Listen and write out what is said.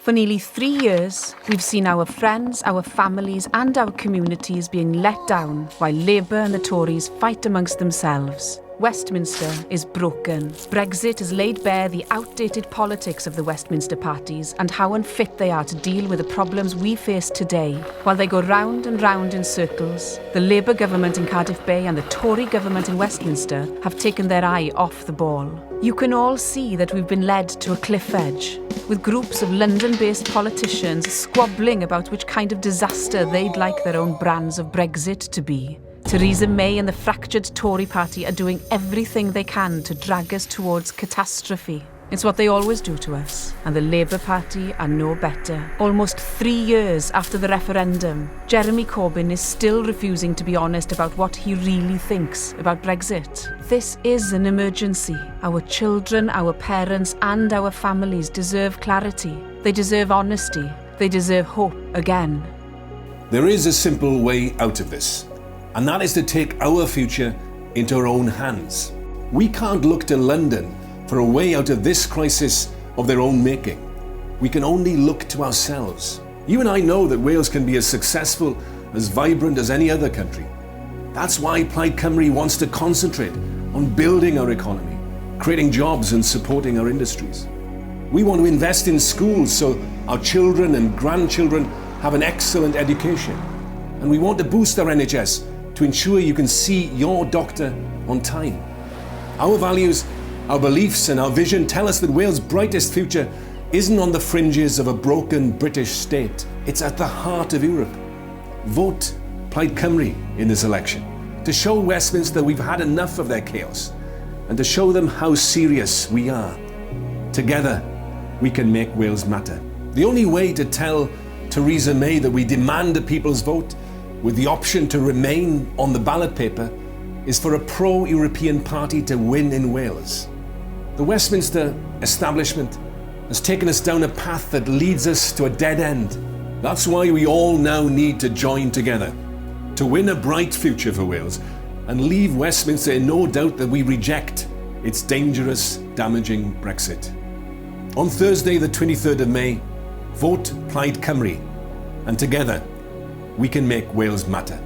For nearly 3 years, we've seen our friends, our families and our communities being let down while Labour and the Tories fight amongst themselves. Westminster is broken. Brexit has laid bare the outdated politics of the Westminster parties and how unfit they are to deal with the problems we face today. While they go round and round in circles, the Labour government in Cardiff Bay and the Tory government in Westminster have taken their eye off the ball. You can all see that we've been led to a cliff edge, with groups of London-based politicians squabbling about which kind of disaster they'd like their own brands of Brexit to be. Theresa May and the fractured Tory party are doing everything they can to drag us towards catastrophe. It's what they always do to us, and the Labour Party are no better. Almost 3 years after the referendum, Jeremy Corbyn is still refusing to be honest about what he really thinks about Brexit. This is an emergency. Our children, our parents and our families deserve clarity. They deserve honesty. They deserve hope again. There is a simple way out of this, and that is to take our future into our own hands. We can't look to London for a way out of this crisis of their own making. We can only look to ourselves. You and I know that Wales can be as successful, as vibrant as any other country. That's why Plaid Cymru wants to concentrate on building our economy, creating jobs and supporting our industries. We want to invest in schools so our children and grandchildren have an excellent education. And we want to boost our NHS to ensure you can see your doctor on time. Our values, our beliefs and our vision tell us that Wales' brightest future isn't on the fringes of a broken British state. It's at the heart of Europe. Vote Plaid Cymru in this election to show Westminster we've had enough of their chaos and to show them how serious we are. Together, we can make Wales matter. The only way to tell Theresa May that we demand a people's vote with the option to remain on the ballot paper is for a pro-European party to win in Wales. The Westminster establishment has taken us down a path that leads us to a dead end. That's why we all now need to join together to win a bright future for Wales and leave Westminster in no doubt that we reject its dangerous, damaging Brexit. On Thursday, the 23rd of May, vote Plaid Cymru, and together we can make Wales matter.